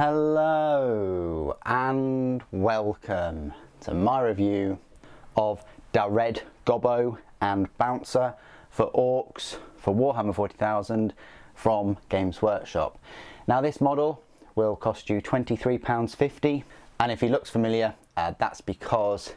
Hello and welcome to my review of the red Gobbo and Bouncer for Orcs for Warhammer 40,000 from Games Workshop. Now this model will cost you £23.50, and if he looks familiar, that's because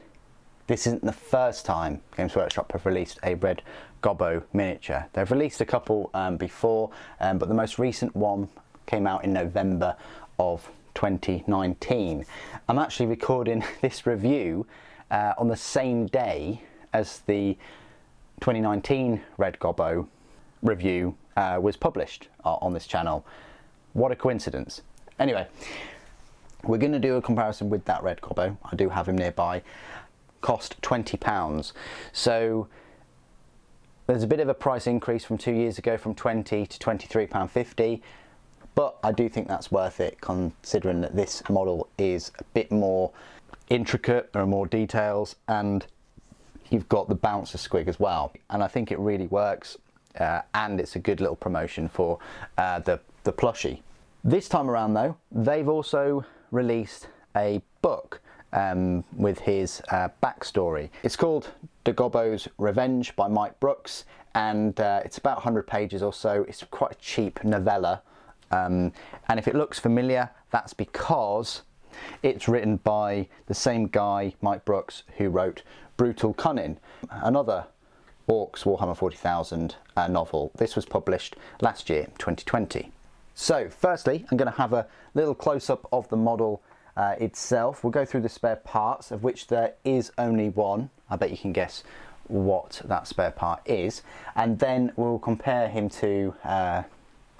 this isn't the first time Games Workshop have released a red Gobbo miniature. They've released a couple before, but the most recent one came out in November of 2019. I'm actually recording this review on the same day as the 2019 red Gobbo review was published on this channel. What a coincidence. Anyway, we're going to do a comparison with that red Gobbo. I do have him nearby. Cost £20. So there's a bit of a price increase from 2 years ago, from £20 to £23.50. But I do think that's worth it, considering that this model is a bit more intricate, there are more details, and you've got the Bouncer Squig as well. And I think it really works, and it's a good little promotion for the plushie. This time around though, they've also released a book with his backstory. It's called The Gobbo's Revenge by Mike Brooks, and it's about 100 pages or so. It's quite a cheap novella. And if it looks familiar, that's because it's written by the same guy, Mike Brooks, who wrote Brutal Cunning, another Orcs Warhammer 40,000 novel. This was published last year, 2020. So firstly, I'm going to have a little close-up of the model itself. We'll go through the spare parts, of which there is only one. I bet you can guess what that spare part is. And then we'll compare him to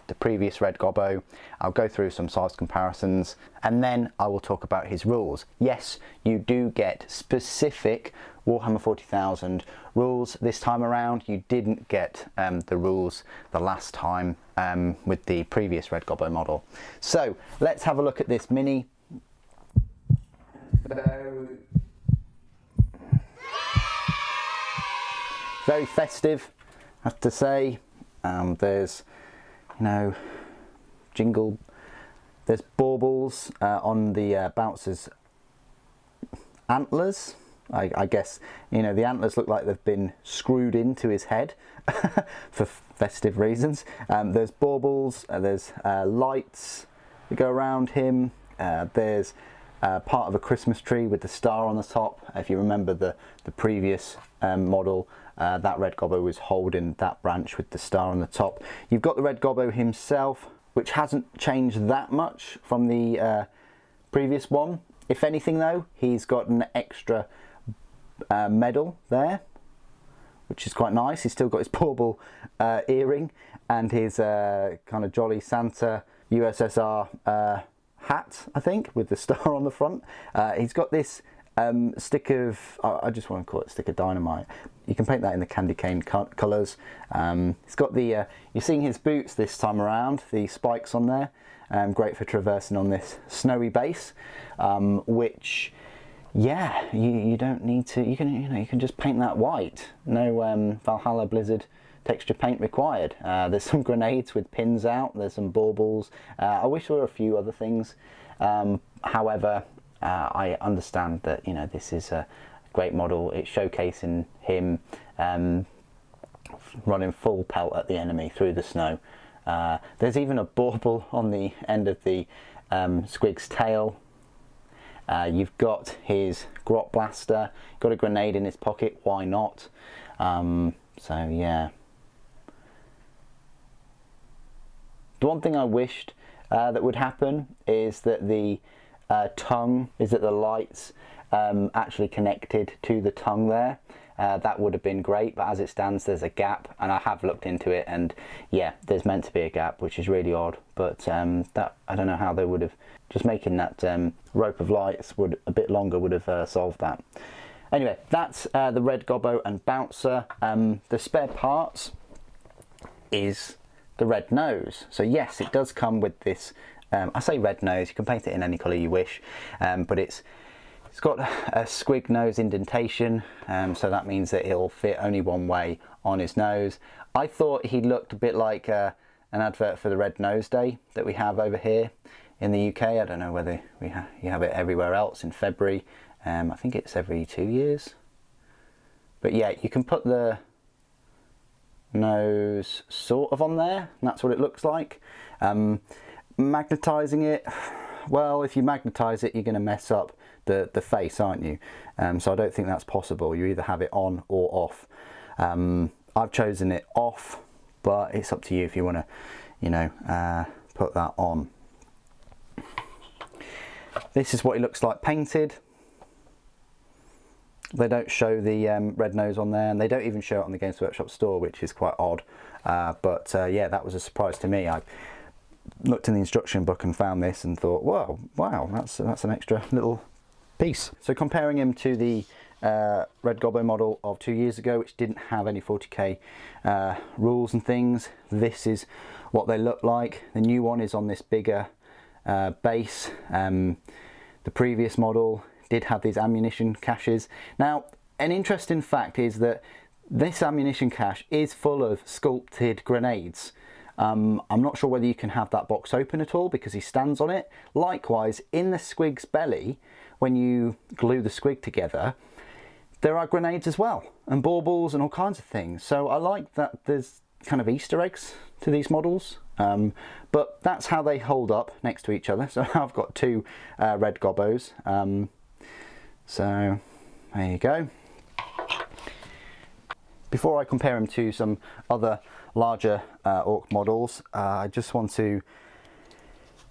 the previous red Gobbo. I'll go through some size comparisons, and then I will talk about his rules. Yes, you do get specific Warhammer 40,000 rules this time around. You didn't get the rules the last time with the previous red Gobbo model. So let's have a look at this mini. Very festive, I have to say. There's, you know, jingle, there's baubles on the Bouncer's antlers. I guess, you know, the antlers look like they've been screwed into his head for festive reasons. There's baubles, there's lights that go around him, there's part of a Christmas tree with the star on the top. If you remember the previous model, that red Gobbo was holding that branch with the star on the top. You've got the red Gobbo himself, which hasn't changed that much from the previous one. If anything though, he's got an extra medal there, which is quite nice. He's still got his bauble earring and his kind of Jolly Santa USSR hat, I think, with the star on the front. He's got this stick of, I just want to call it stick of dynamite. You can paint that in the candy cane colours. He's got the, you're seeing his boots this time around, the spikes on there. Great for traversing on this snowy base, which, yeah, you don't need to, you can just paint that white. No Valhalla Blizzard texture paint required. There's some grenades with pins out, there's some baubles. I wish there were a few other things. However, I understand that, you know, this is a great model. It's showcasing him running full pelt at the enemy through the snow. There's even a bauble on the end of the Squig's tail. You've got his grot blaster, got a grenade in his pocket, why not? So yeah. The one thing I wished that would happen is that the the lights actually connected to the tongue there. That would have been great, but as it stands there's a gap, and I have looked into it, and yeah, there's meant to be a gap, which is really odd. But that, I don't know how they would have, just making that rope of lights would a bit longer would have solved that. Anyway, that's the red Gobbo and Bouncer. The spare parts is the red nose. So yes, it does come with this, I say red nose, you can paint it in any colour you wish, but it's got a squig nose indentation, so that means that it'll fit only one way on his nose. I thought he looked a bit like an advert for the Red Nose Day that we have over here in the UK. I don't know whether you have it everywhere else in February. I think it's every 2 years. But yeah, you can put the nose sort of on there, and that's what it looks like. Magnetising it, well, if you magnetise it, you're going to mess up the face, aren't you? So I don't think that's possible. You either have it on or off. I've chosen it off, but it's up to you if you want to, you know, put that on. This is what it looks like painted. They don't show the red nose on there, and they don't even show it on the Games Workshop store, which is quite odd. But yeah, that was a surprise to me. I looked in the instruction book and found this and thought, whoa, wow, that's an extra little piece. So comparing him to the Red Gobbo model of 2 years ago, which didn't have any 40k rules and things, this is what they look like. The new one is on this bigger base. The previous model did have these ammunition caches. Now, an interesting fact is that this ammunition cache is full of sculpted grenades. I'm not sure whether you can have that box open at all because he stands on it. Likewise, in the Squig's belly, when you glue the Squig together, there are grenades as well, and baubles and all kinds of things. So I like that there's kind of Easter eggs to these models. But that's how they hold up next to each other. So I've got two Red Gobbos. So there you go. Before I compare him to some other larger Orc models, I just want to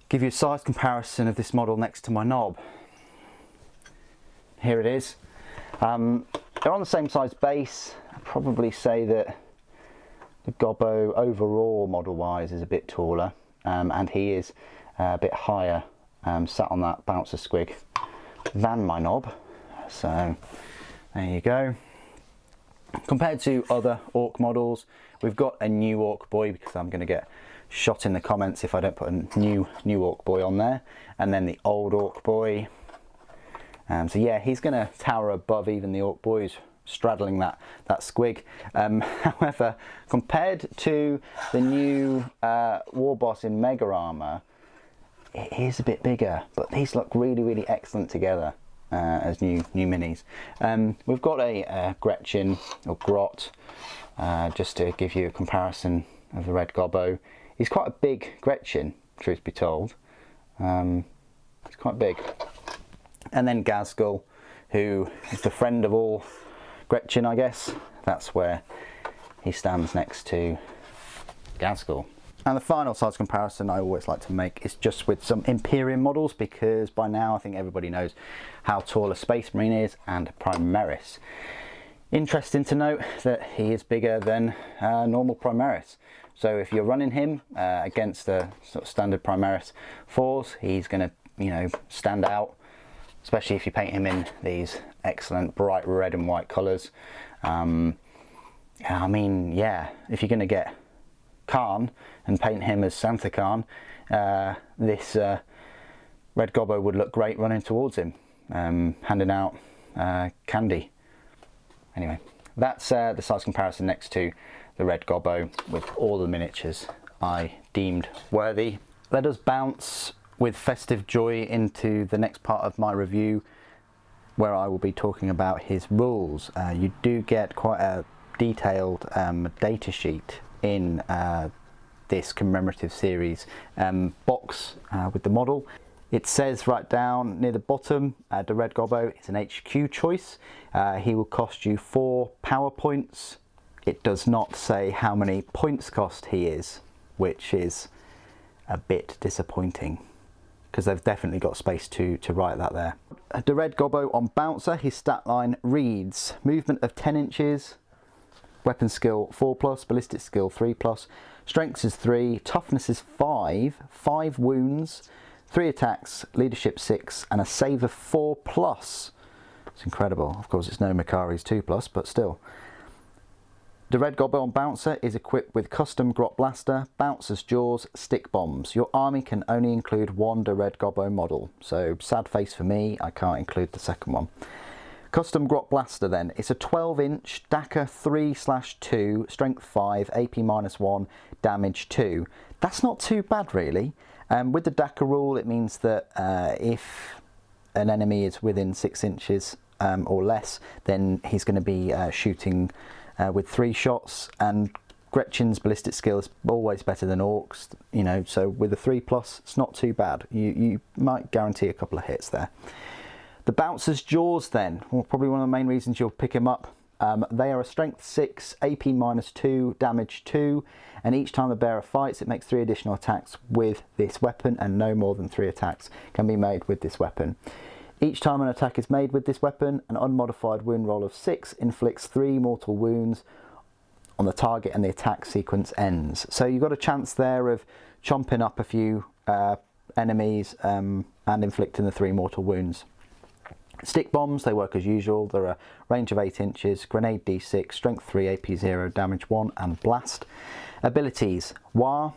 give you a size comparison of this model next to my knob. Here it is. They're on the same size base. I'd probably say that the Gobbo overall model wise is a bit taller, and he is a bit higher, sat on that bouncer squig than my knob. So there you go. Compared to other Orc models, we've got a new Orc boy, because I'm going to get shot in the comments if I don't put a new Orc boy on there, and then the old Orc boy. So yeah, he's going to tower above even the Orc boys, straddling that squig. However, compared to the new war boss in Mega Armor, it is a bit bigger, but these look really excellent together as new minis. We've got a Gretchen or Grot, just to give you a comparison of the Red Gobbo. He's quite a big Gretchen, truth be told. He's quite big. And then Gazgul, who is the friend of all Gretchen, I guess. That's where he stands next to Gazgul. And the final size comparison I always like to make is just with some Imperium models, because by now I think everybody knows how tall a Space Marine is and Primaris. Interesting to note that he is bigger than normal Primaris. So if you're running him against the sort of standard Primaris 4s, he's going to, you know, stand out, especially if you paint him in these excellent bright red and white colours. I mean, yeah, if you're going to get Khan and paint him as Santa Khan, this Red Gobbo would look great running towards him, handing out candy. Anyway, that's the size comparison next to the Red Gobbo with all the miniatures I deemed worthy. Let us bounce with festive joy into the next part of my review, where I will be talking about his rules. You do get quite a detailed data sheet in this commemorative series box with the model. It says right down near the bottom, the Red Gobbo is an HQ choice. He will cost you 4 power points. It does not say how many points cost he is, which is a bit disappointing, because they've definitely got space to write that there. The Red Gobbo on Bouncer, his stat line reads: movement of 10 inches, weapon skill 4+, ballistic skill 3+, strength is 3, toughness is 5, 5 wounds, 3 attacks, leadership 6, and a save of 4+. It's incredible. Of course, it's no Makari's 2+, but still. The Red Gobbo on Bouncer is equipped with custom Grot Blaster, Bouncer's Jaws, Stick Bombs. Your army can only include one The Red Gobbo model, so sad face for me, I can't include the second one. Custom Grot Blaster then, it's a 12-inch Daka 3/2, strength 5, AP -1, damage 2. That's not too bad really. With the DACA rule, it means that if an enemy is within 6 inches or less, then he's going to be shooting with 3 shots, and Gretchen's ballistic skill is always better than Orcs, you know, so with a 3+, it's not too bad. You might guarantee a couple of hits there. The Bouncer's Jaws then, well, probably one of the main reasons you'll pick him up. They are a strength 6, AP -2, damage 2, and each time the bearer fights it makes 3 additional attacks with this weapon, and no more than 3 attacks can be made with this weapon. Each time an attack is made with this weapon, an unmodified wound roll of 6 inflicts 3 mortal wounds on the target and the attack sequence ends. So you've got a chance there of chomping up a few enemies and inflicting the 3 mortal wounds. Stick bombs, they work as usual. They're a range of 8 inches, grenade D6, strength 3, AP 0, damage 1 and blast. Abilities, War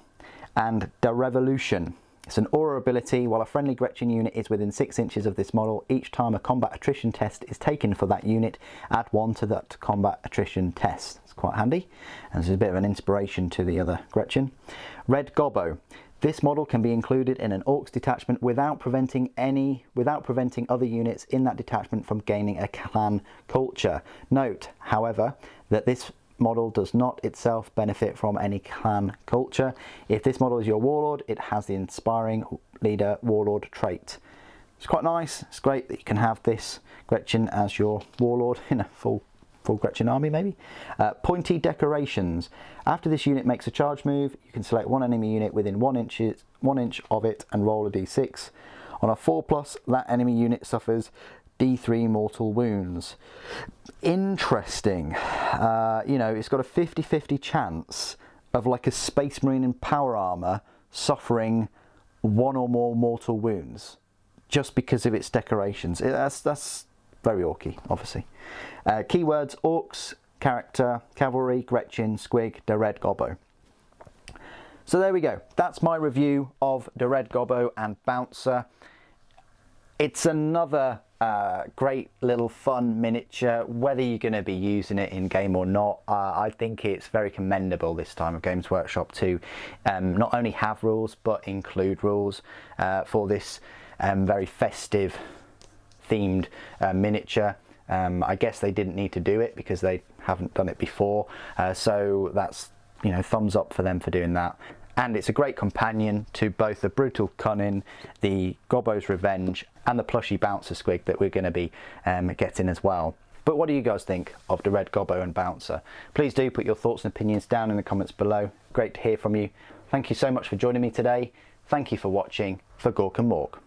and Da Revolution. It's an aura ability. While a friendly Gretchen unit is within 6 inches of this model, each time a combat attrition test is taken for that unit, add 1 to that combat attrition test. It's quite handy, and this is a bit of an inspiration to the other Gretchen. Red Gobbo. This model can be included in an Orcs detachment without preventing other units in that detachment from gaining a clan culture. Note, however, that this model does not itself benefit from any clan culture. If this model is your warlord, it has the inspiring leader warlord trait. It's quite nice. It's great that you can have this Gretchen as your warlord in a full Gretchen army, maybe. Pointy decorations. After this unit makes a charge move, you can select one enemy unit within 1 inch of it and roll a d6. On a 4+, that enemy unit suffers d3 mortal wounds. Interesting. You know, it's got a 50-50 chance of like a Space Marine in power armor suffering 1 or more mortal wounds just because of its decorations. That's very orky, obviously. Keywords: Orcs, character, cavalry, Gretchen, Squig, the Red Gobbo. So there we go. That's my review of the Red Gobbo and Bouncer. It's another great little fun miniature, whether you're going to be using it in game or not. I think it's very commendable this time of Games Workshop to not only have rules but include rules for this very festive themed miniature. I guess they didn't need to do it because they haven't done it before, so that's, you know, thumbs up for them for doing that. And it's a great companion to both the Brutal Cunning, the Gobbo's Revenge and the plushy Bouncer Squig that we're going to be getting as well. But what do you guys think of the Red Gobbo and Bouncer? Please do put your thoughts and opinions down in the comments below. Great to hear from you. Thank you so much for joining me today. Thank you for watching. For Gork and Mork.